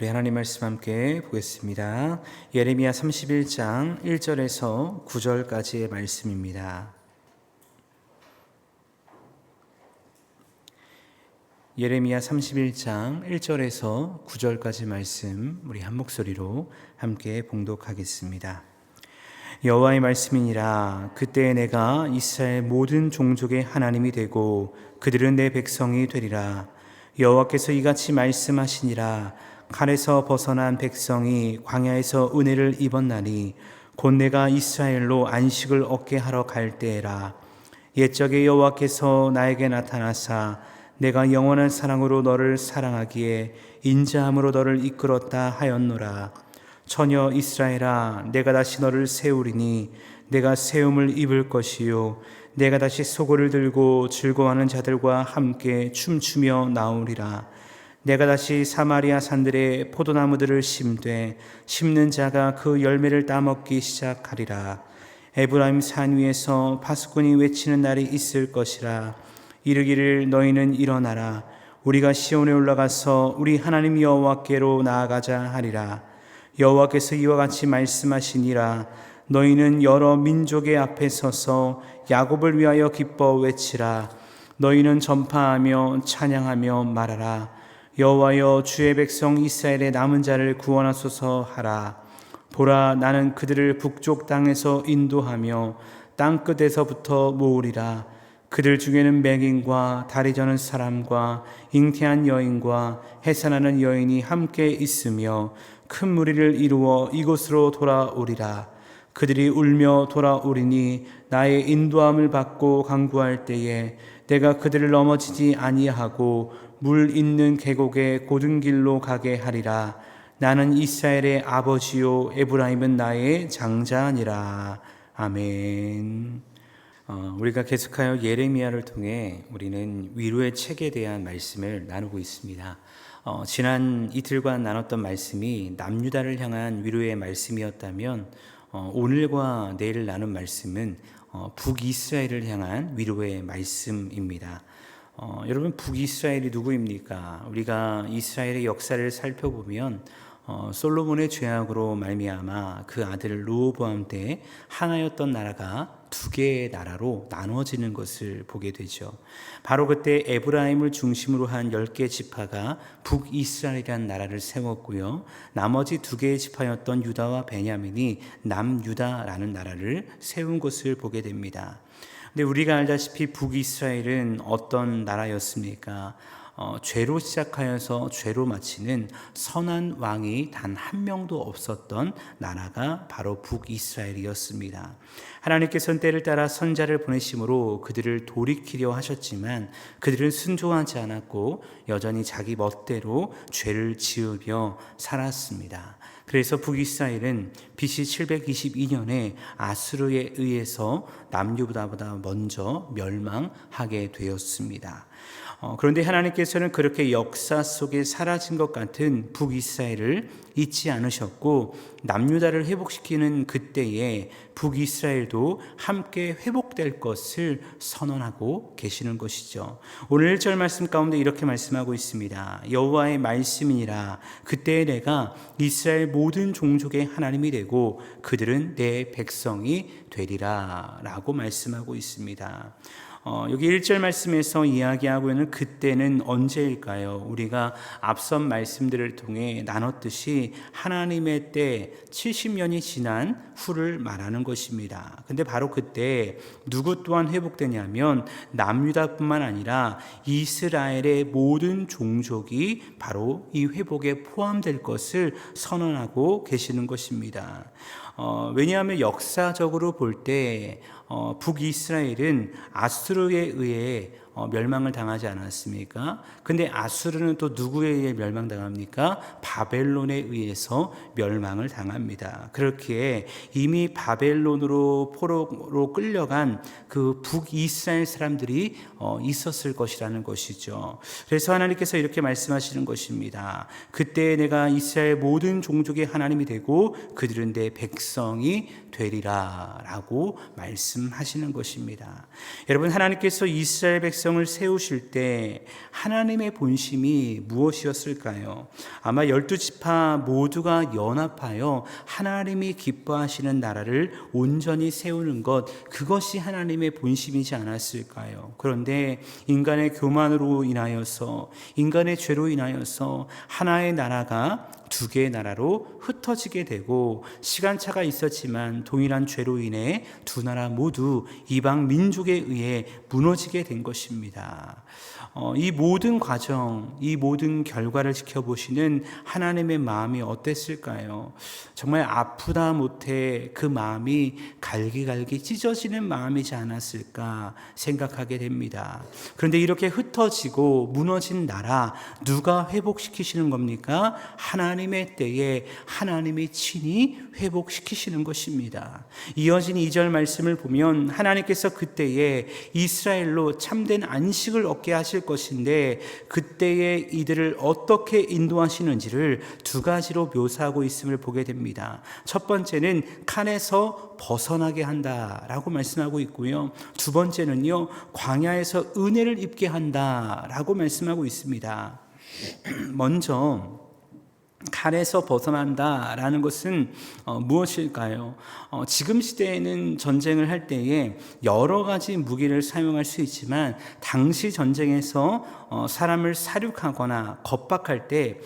우리 하나님 말씀 함께 보겠습니다. 예레미야 31장 1절에서 9절까지의 말씀입니다. 예레미야 31장 1절에서 9절까지 말씀 우리 한 목소리로 함께 봉독하겠습니다. 여호와의 말씀이니라. 그때 내가 이스라엘 모든 종족의 하나님이 되고 그들은 내 백성이 되리라. 여호와께서 이같이 말씀하시니라. 칼에서 벗어난 백성이 광야에서 은혜를 입었나니 곧 내가 이스라엘로 안식을 얻게 하러 갈 때에라. 옛적에 여호와께서 나에게 나타나사 내가 영원한 사랑으로 너를 사랑하기에 인자함으로 너를 이끌었다 하였노라. 처녀 이스라엘아, 내가 다시 너를 세우리니 내가 세움을 입을 것이요 내가 다시 소고를 들고 즐거워하는 자들과 함께 춤추며 나오리라. 내가 다시 사마리아 산들에 포도나무들을 심되 심는 자가 그 열매를 따먹기 시작하리라. 에브라임 산 위에서 파수꾼이 외치는 날이 있을 것이라. 이르기를 너희는 일어나라. 우리가 시온에 올라가서 우리 하나님 여호와께로 나아가자 하리라. 여호와께서 이와 같이 말씀하시니라. 너희는 여러 민족의 앞에 서서 야곱을 위하여 기뻐 외치라. 너희는 전파하며 찬양하며 말하라. 여호와여, 주의 백성 이스라엘의 남은 자를 구원하소서 하라. 보라, 나는 그들을 북쪽 땅에서 인도하며 땅 끝에서부터 모으리라. 그들 중에는 맹인과 다리 저는 사람과 잉태한 여인과 해산하는 여인이 함께 있으며 큰 무리를 이루어 이곳으로 돌아오리라. 그들이 울며 돌아오리니 나의 인도함을 받고 강구할 때에 내가 그들을 넘어지지 아니하고 물 있는 계곡의 고든 길로 가게 하리라. 나는 이스라엘의 아버지요 에브라임은 나의 장자니라. 아멘. 우리가 계속하여 예레미야를 통해 우리는 위로의 책에 대한 말씀을 나누고 있습니다. 지난 이틀간 나눴던 말씀이 남유다를 향한 위로의 말씀이었다면 오늘과 내일 나눈 말씀은 북이스라엘을 향한 위로의 말씀입니다. 여러분, 북이스라엘이 누구입니까? 우리가 이스라엘의 역사를 살펴보면 솔로몬의 죄악으로 말미암아 그 아들 르호보암 때 하나였던 나라가 두 개의 나라로 나눠지는 것을 보게 되죠. 바로 그때 에브라임을 중심으로 한 10개 지파가 북이스라엘이라는 나라를 세웠고요. 나머지 두 개의 지파였던 유다와 베냐민이 남유다라는 나라를 세운 것을 보게 됩니다. 근데 우리가 알다시피 북이스라엘은 어떤 나라였습니까? 죄로 시작하여서 죄로 마치는 선한 왕이 단 한 명도 없었던 나라가 바로 북이스라엘이었습니다. 하나님께서는 때를 따라 선자를 보내심으로 그들을 돌이키려 하셨지만 그들은 순종하지 않았고 여전히 자기 멋대로 죄를 지으며 살았습니다. 그래서 북이스라엘은 BC 722년에 아수르에 의해서 남유다보다 먼저 멸망하게 되었습니다. 그런데 하나님께서는 그렇게 역사 속에 사라진 것 같은 북이스라엘을 잊지 않으셨고 남유다를 회복시키는 그때에 북이스라엘도 함께 회복될 것을 선언하고 계시는 것이죠. 오늘 1절 말씀 가운데 이렇게 말씀하고 있습니다. 여호와의 말씀이니라. 그때 내가 이스라엘 모든 종족의 하나님이 되고 그들은 내 백성이 되리라 라고 말씀하고 있습니다. 여기 1절 말씀에서 이야기하고 있는 그때는 언제일까요? 우리가 앞선 말씀들을 통해 나눴듯이 하나님의 때 70년이 지난 후를 말하는 것입니다. 근데 바로 그때 누구 또한 회복되냐면 남유다뿐만 아니라 이스라엘의 모든 종족이 바로 이 회복에 포함될 것을 선언하고 계시는 것입니다. 왜냐하면 역사적으로 볼 때 북이스라엘은 아수르에 의해 멸망을 당하지 않았습니까? 근데 아수르는 또 누구에 의해 멸망당합니까? 바벨론에 의해서 멸망을 당합니다. 그렇기에 이미 바벨론으로 포로로 끌려간 그 북이스라엘 사람들이 있었을 것이라는 것이죠. 그래서 하나님께서 이렇게 말씀하시는 것입니다. 그때 내가 이스라엘 모든 종족의 하나님이 되고 그들은 내 백성이 되리라 라고 말씀하시는 것입니다. 여러분, 하나님께서 이스라엘 백성 백성을 세우실 때 하나님의 본심이 무엇이었을까요? 아마 12지파 모두가 연합하여 하나님이 기뻐하시는 나라를 온전히 세우는 것, 그것이 하나님의 본심이지 않았을까요? 그런데 인간의 교만으로 인하여서, 인간의 죄로 인하여서 하나의 나라가 두 개의 나라로 흩어지게 되고, 시간차가 있었지만 동일한 죄로 인해 두 나라 모두 이방 민족에 의해 무너지게 된 것입니다. 이 모든 과정, 이 모든 결과를 지켜보시는 하나님의 마음이 어땠을까요? 정말 아프다 못해 그 마음이 갈기갈기 찢어지는 마음이지 않았을까 생각하게 됩니다. 그런데 이렇게 흩어지고 무너진 나라, 누가 회복시키시는 겁니까? 하나님의 때에 하나님이 친히 회복시키시는 것입니다. 이어진 2절 말씀을 보면 하나님께서 그때에 이스라엘로 참된 안식을 얻게 하실 것인데, 그때에 이들을 어떻게 인도하시는지를 두 가지로 묘사하고 있음을 보게 됩니다. 첫 번째는 칸에서 벗어나게 한다라고 말씀하고 있고요. 두 번째는요, 광야에서 은혜를 입게 한다라고 말씀하고 있습니다. 먼저 칼에서 벗어난다라는 것은 무엇일까요? 지금 시대에는 전쟁을 할 때에 여러 가지 무기를 사용할 수 있지만, 당시 전쟁에서 사람을 사륙하거나 겁박할 때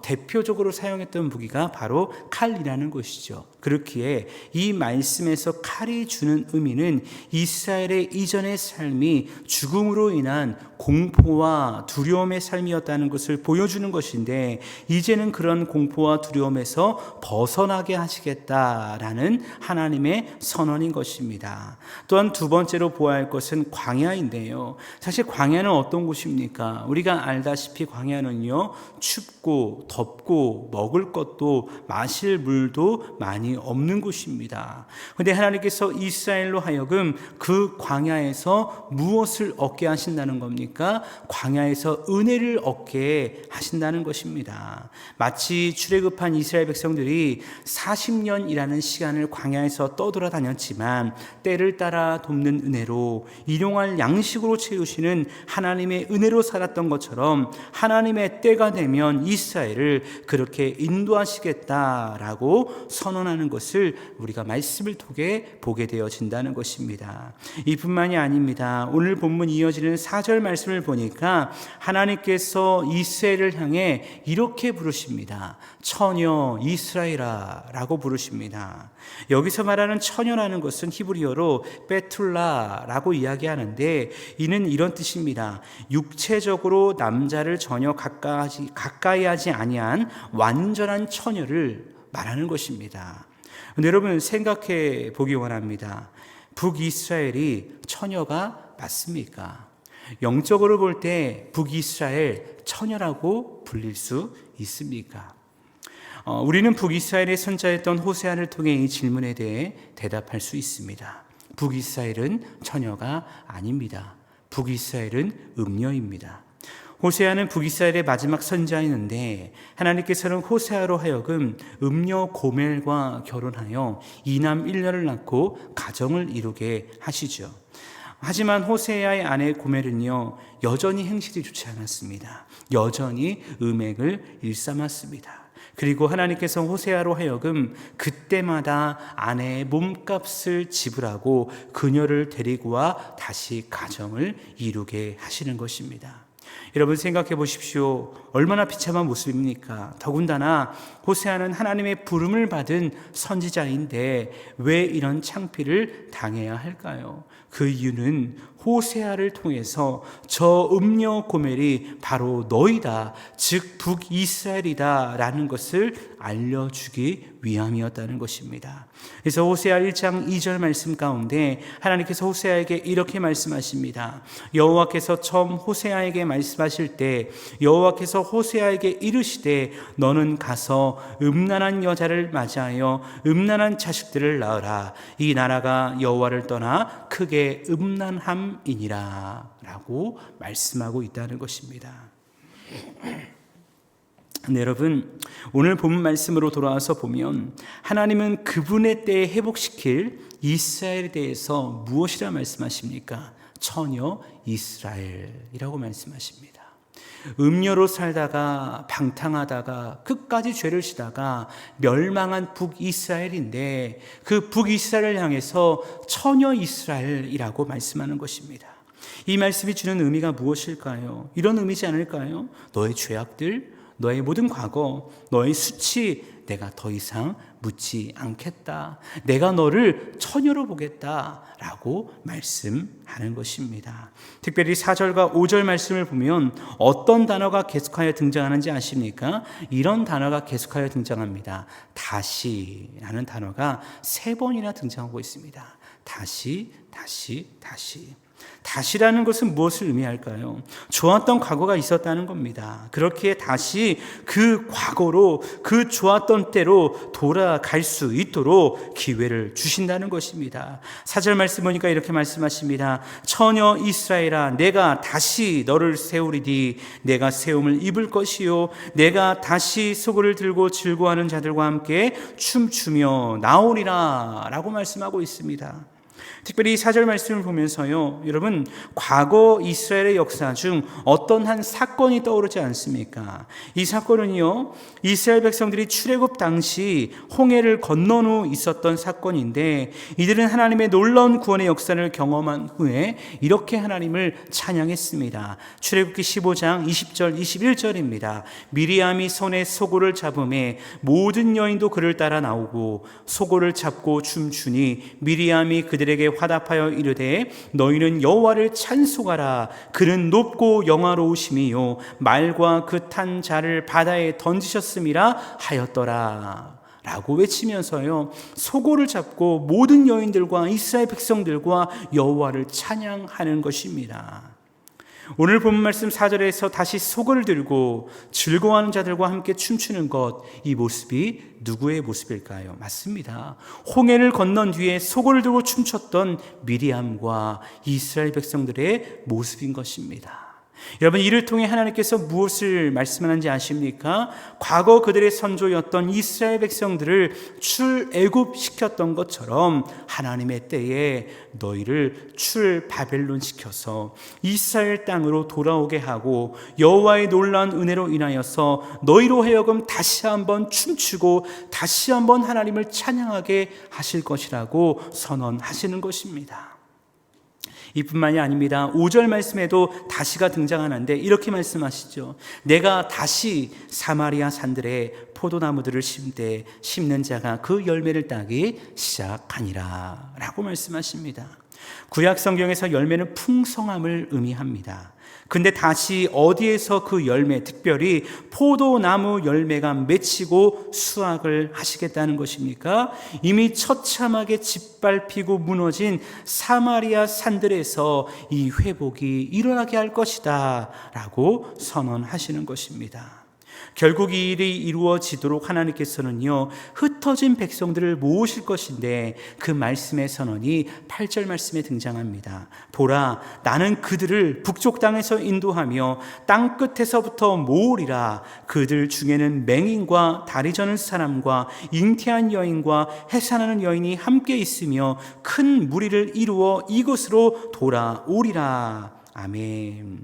대표적으로 사용했던 무기가 바로 칼이라는 것이죠. 그렇기에 이 말씀에서 칼이 주는 의미는 이스라엘의 이전의 삶이 죽음으로 인한 공포와 두려움의 삶이었다는 것을 보여주는 것인데, 이제는 그런 공포와 두려움에서 벗어나게 하시겠다라는 하나님의 선언인 것입니다. 또한 두 번째로 보아야 할 것은 광야인데요. 사실 광야는 어떤 곳입니까? 우리가 알다시피 광야는요, 춥고 덥고 먹을 것도 마실 물도 많이 없는 곳입니다. 그런데 하나님께서 이스라엘로 하여금 그 광야에서 무엇을 얻게 하신다는 겁니까? 광야에서 은혜를 얻게 하신다는 것입니다. 마치 출애굽한 이스라엘 백성들이 40년이라는 시간을 광야에서 떠돌아다녔지만 때를 따라 돕는 은혜로, 일용할 양식으로 채우시는 하나님의 은혜로 살았던 것처럼, 하나님의 때가 되면 이스라엘을 그렇게 인도하시겠다라고 선언하는 것을 우리가 말씀을 통해 보게 되어진다는 것입니다. 이뿐만이 아닙니다. 오늘 본문 이어지는 4절 말씀을 보니까 하나님께서 이스라엘을 향해 이렇게 부르십니다. 처녀 이스라엘아 라고 부르십니다. 여기서 말하는 처녀라는 것은 히브리어로 베툴라라고 이야기하는데, 이는 이런 뜻입니다. 육체적으로 남자를 전혀 가까이 하지 아니한 완전한 처녀를 말하는 것입니다. 여러분 생각해 보기 원합니다. 북이스라엘이 처녀가 맞습니까? 영적으로 볼 때 북이스라엘 처녀라고 불릴 수 있습니까? 우리는 북이스라엘의 선자였던 호세아를 통해 이 질문에 대해 대답할 수 있습니다. 북이스라엘은 처녀가 아닙니다. 북이스라엘은 음녀입니다. 호세아는 북이스라엘의 마지막 선자였는데, 하나님께서는 호세아로 하여금 음녀 고멜과 결혼하여 이남 일녀를 낳고 가정을 이루게 하시죠. 하지만 호세아의 아내 고멜은요, 여전히 행실이 좋지 않았습니다. 여전히 음행을 일삼았습니다. 그리고 하나님께서 호세아로 하여금 그때마다 아내의 몸값을 지불하고 그녀를 데리고 와 다시 가정을 이루게 하시는 것입니다. 여러분 생각해 보십시오. 얼마나 비참한 모습입니까? 더군다나 호세아는 하나님의 부름을 받은 선지자인데 왜 이런 창피를 당해야 할까요? 그 이유는 호세아를 통해서 저 음녀 고멜이 바로 너희다, 즉 북이스라엘이다 라는 것을 알려주기 위함이었다는 것입니다. 그래서 호세아 1장 2절 말씀 가운데 하나님께서 호세아에게 이렇게 말씀하십니다. 여호와께서 처음 호세아에게 말씀하실 때 여호와께서 호세아에게 이르시되 너는 가서 음란한 여자를 맞이하여 음란한 자식들을 낳으라. 이 나라가 여호와를 떠나 크게 음란함이니라 라고 말씀하고 있다는 것입니다. 네, 여러분 오늘 본문 말씀으로 돌아와서 보면 하나님은 그분의 때에 회복시킬 이스라엘에 대해서 무엇이라 말씀하십니까? 처녀 이스라엘이라고 말씀하십니다. 음녀로 살다가 방탕하다가 끝까지 죄를 지다가 멸망한 북이스라엘인데 그 북이스라엘을 향해서 처녀 이스라엘이라고 말씀하는 것입니다. 이 말씀이 주는 의미가 무엇일까요? 이런 의미지 않을까요? 너의 죄악들, 너의 모든 과거, 너의 수치 내가 더 이상 묻지 않겠다. 내가 너를 처녀로 보겠다라고 말씀하는 것입니다. 특별히 4절과 5절 말씀을 보면 어떤 단어가 계속하여 등장하는지 아십니까? 이런 단어가 계속하여 등장합니다. 다시라는 단어가 3번이나 등장하고 있습니다. 다시, 다시, 다시. 다시라는 것은 무엇을 의미할까요? 좋았던 과거가 있었다는 겁니다. 그렇게 다시 그 과거로, 그 좋았던 때로 돌아갈 수 있도록 기회를 주신다는 것입니다. 4절 말씀 보니까 이렇게 말씀하십니다. 처녀 이스라엘아, 내가 다시 너를 세우리니 내가 세움을 입을 것이요 내가 다시 소고를 들고 즐거워하는 자들과 함께 춤추며 나오리라 라고 말씀하고 있습니다. 특별히 4절 말씀을 보면서요, 여러분, 과거 이스라엘의 역사 중 어떤 한 사건이 떠오르지 않습니까? 이 사건은요, 이스라엘 백성들이 출애굽 당시 홍해를 건넌 후 있었던 사건인데, 이들은 하나님의 놀라운 구원의 역사를 경험한 후에 이렇게 하나님을 찬양했습니다. 출애굽기 15장 20절 21절입니다. 미리암이 손에 소고를 잡음에 모든 여인도 그를 따라 나오고 소고를 잡고 춤추니 미리암이 그들에게 화답하여 이르되 너희는 여호와를 찬송하라. 그는 높고 영화로우심이요 말과 그 탄 자를 바다에 던지셨음이라 하였더라 라고 외치면서요, 소고를 잡고 모든 여인들과 이스라엘 백성들과 여호와를 찬양하는 것입니다. 오늘 본 말씀 4절에서 다시 소고를 들고 즐거워하는 자들과 함께 춤추는 것, 이 모습이 누구의 모습일까요? 맞습니다. 홍해를 건넌 뒤에 소고를 들고 춤췄던 미리암과 이스라엘 백성들의 모습인 것입니다. 여러분, 이를 통해 하나님께서 무엇을 말씀하는지 아십니까? 과거 그들의 선조였던 이스라엘 백성들을 출애굽시켰던 것처럼 하나님의 때에 너희를 출바벨론 시켜서 이스라엘 땅으로 돌아오게 하고 여호와의 놀라운 은혜로 인하여서 너희로 하여금 다시 한번 춤추고 다시 한번 하나님을 찬양하게 하실 것이라고 선언하시는 것입니다. 이뿐만이 아닙니다. 5절 말씀에도 다시가 등장하는데 이렇게 말씀하시죠. 내가 다시 사마리아 산들에 포도나무들을 심되 심는 자가 그 열매를 따기 시작하니라 라고 말씀하십니다. 구약 성경에서 열매는 풍성함을 의미합니다. 근데 다시 어디에서 그 열매, 특별히 포도나무 열매가 맺히고 수확을 하시겠다는 것입니까? 이미 처참하게 짓밟히고 무너진 사마리아 산들에서 이 회복이 일어나게 할 것이다 라고 선언하시는 것입니다. 결국 이 일이 이루어지도록 하나님께서는요, 흩어진 백성들을 모으실 것인데 그 말씀의 선언이 8절 말씀에 등장합니다. 보라, 나는 그들을 북쪽 땅에서 인도하며 땅 끝에서부터 모으리라. 그들 중에는 맹인과 다리 저는 사람과 잉태한 여인과 해산하는 여인이 함께 있으며 큰 무리를 이루어 이곳으로 돌아오리라. 아멘.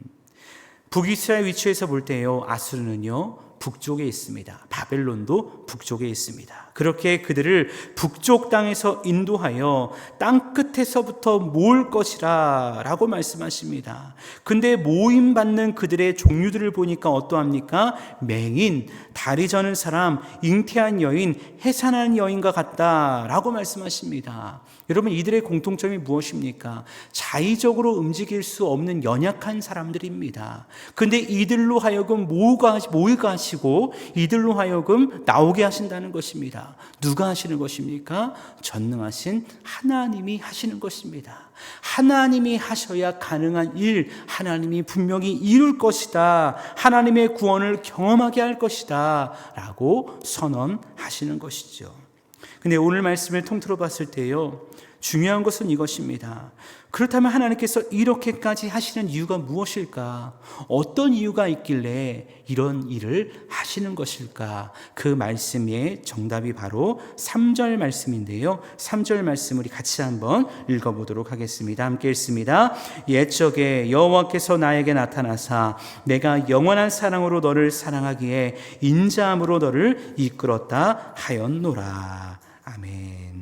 북이스라엘 위치에서 볼 때요, 아수르는요 북쪽에 있습니다. 바벨론도 북쪽에 있습니다. 그렇게 그들을 북쪽 땅에서 인도하여 땅 끝에서부터 모을 것이라 라고 말씀하십니다. 근데 모임받는 그들의 종류들을 보니까 어떠합니까? 맹인, 다리 저는 사람, 잉태한 여인, 해산한 여인과 같다 라고 말씀하십니다. 여러분, 이들의 공통점이 무엇입니까? 자의적으로 움직일 수 없는 연약한 사람들입니다. 근데 이들로 하여금 모이게 하시고 이들로 하여금 나오게 하신다는 것입니다. 누가 하시는 것입니까? 전능하신 하나님이 하시는 것입니다. 하나님이 하셔야 가능한 일, 하나님이 분명히 이룰 것이다. 하나님의 구원을 경험하게 할 것이다 라고 선언하시는 것이죠. 근데 오늘 말씀을 통틀어 봤을 때요, 중요한 것은 이것입니다. 그렇다면 하나님께서 이렇게까지 하시는 이유가 무엇일까? 어떤 이유가 있길래 이런 일을 하시는 것일까? 그 말씀의 정답이 바로 3절 말씀인데요. 3절 말씀 우리 같이 한번 읽어보도록 하겠습니다. 함께 읽습니다. 옛적에 여호와께서 나에게 나타나사 내가 영원한 사랑으로 너를 사랑하기에 인자함으로 너를 이끌었다 하였노라. 아멘.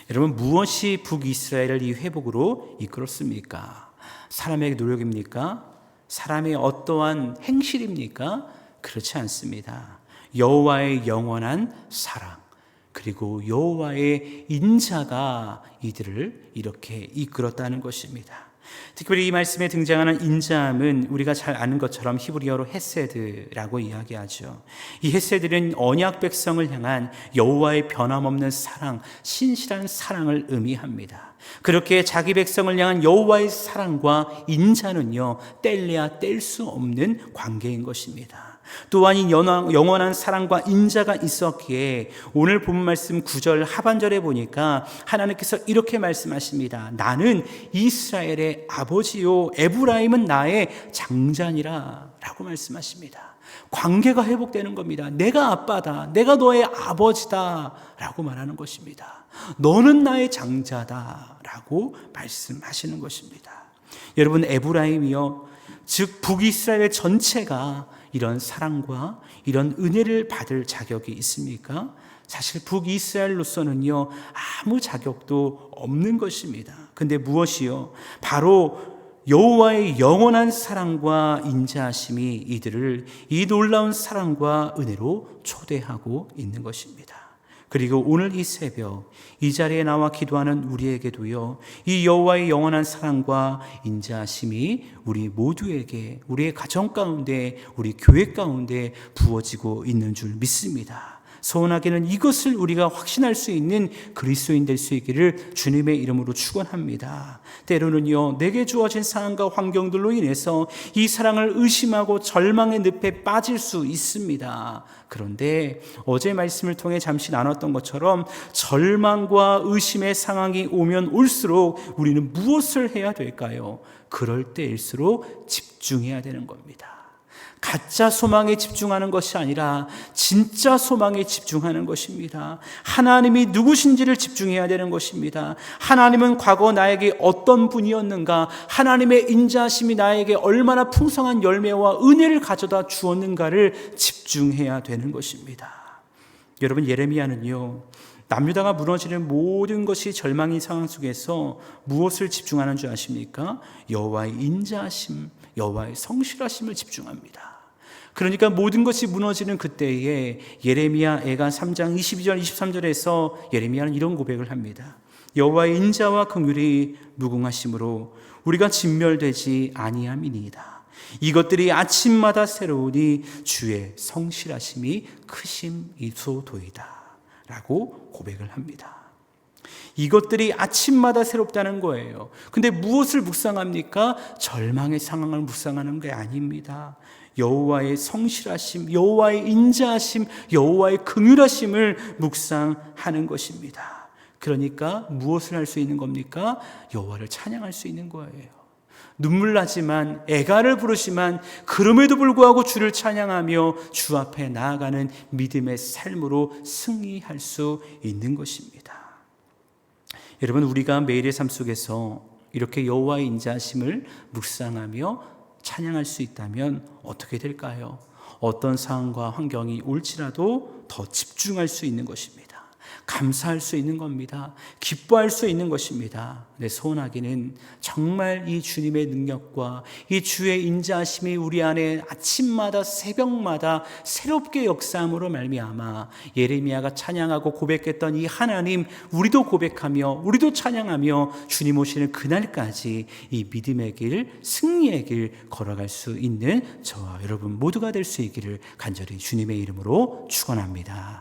여러분, 무엇이 북이스라엘을 이 회복으로 이끌었습니까? 사람의 노력입니까? 사람의 어떠한 행실입니까? 그렇지 않습니다. 여호와의 영원한 사랑, 그리고 여호와의 인자가 이들을 이렇게 이끌었다는 것입니다. 특별히 이 말씀에 등장하는 인자함은 우리가 잘 아는 것처럼 히브리어로 헤세드라고 이야기하죠. 이 헤세드는 언약 백성을 향한 여호와의 변함없는 사랑, 신실한 사랑을 의미합니다. 그렇게 자기 백성을 향한 여호와의 사랑과 인자는요, 뗄래야 뗄 수 없는 관계인 것입니다. 또한 이 영원한 사랑과 인자가 있었기에 오늘 본 말씀 9절 하반절에 보니까 하나님께서 이렇게 말씀하십니다. 나는 이스라엘의 아버지요 에브라임은 나의 장자니라 라고 말씀하십니다. 관계가 회복되는 겁니다. 내가 아빠다, 내가 너의 아버지다 라고 말하는 것입니다. 너는 나의 장자다 라고 말씀하시는 것입니다. 여러분, 에브라임이요, 즉 북이스라엘 전체가 이런 사랑과 이런 은혜를 받을 자격이 있습니까? 사실 북이스라엘로서는요, 아무 자격도 없는 것입니다. 근데 무엇이요? 바로 여호와의 영원한 사랑과 인자하심이 이들을 이 놀라운 사랑과 은혜로 초대하고 있는 것입니다. 그리고 오늘 이 새벽 이 자리에 나와 기도하는 우리에게도요, 이 여호와의 영원한 사랑과 인자하심이 우리 모두에게, 우리의 가정 가운데, 우리 교회 가운데 부어지고 있는 줄 믿습니다. 소원하기는 이것을 우리가 확신할 수 있는 그리스도인 될 수 있기를 주님의 이름으로 축원합니다. 때로는요, 내게 주어진 상황과 환경들로 인해서 이 사랑을 의심하고 절망의 늪에 빠질 수 있습니다. 그런데 어제 말씀을 통해 잠시 나눴던 것처럼 절망과 의심의 상황이 오면 올수록 우리는 무엇을 해야 될까요? 그럴 때일수록 집중해야 되는 겁니다. 가짜 소망에 집중하는 것이 아니라 진짜 소망에 집중하는 것입니다. 하나님이 누구신지를 집중해야 되는 것입니다. 하나님은 과거 나에게 어떤 분이었는가, 하나님의 인자하심이 나에게 얼마나 풍성한 열매와 은혜를 가져다 주었는가를 집중해야 되는 것입니다. 여러분, 예레미야는요, 남유다가 무너지는 모든 것이 절망인 상황 속에서 무엇을 집중하는 줄 아십니까? 여호와의 인자하심, 여호와의 성실하심을 집중합니다. 그러니까 모든 것이 무너지는 그때에 예레미야 애가 3장 22절 23절에서 예레미야는 이런 고백을 합니다. 여호와의 인자와 긍휼이 무궁하심으로 우리가 진멸되지 아니함이니이다. 이것들이 아침마다 새로우니 주의 성실하심이 크심이소도이다 라고 고백을 합니다. 이것들이 아침마다 새롭다는 거예요. 근데 무엇을 묵상합니까? 절망의 상황을 묵상하는 게 아닙니다. 여호와의 성실하심, 여호와의 인자하심, 여호와의 긍휼하심을 묵상하는 것입니다. 그러니까 무엇을 할 수 있는 겁니까? 여호와를 찬양할 수 있는 거예요. 눈물 나지만, 애가를 부르지만 그럼에도 불구하고 주를 찬양하며 주 앞에 나아가는 믿음의 삶으로 승리할 수 있는 것입니다. 여러분, 우리가 매일의 삶 속에서 이렇게 여호와의 인자하심을 묵상하며 찬양할 수 있다면 어떻게 될까요? 어떤 상황과 환경이 올지라도 더 집중할 수 있는 것입니다. 감사할 수 있는 겁니다. 기뻐할 수 있는 것입니다. 내 소원하기는 정말 이 주님의 능력과 이 주의 인자하심이 우리 안에 아침마다 새벽마다 새롭게 역사함으로 말미암아 예레미야가 찬양하고 고백했던 이 하나님, 우리도 고백하며 우리도 찬양하며 주님 오시는 그날까지 이 믿음의 길, 승리의 길 걸어갈 수 있는 저와 여러분 모두가 될 수 있기를 간절히 주님의 이름으로 축원합니다.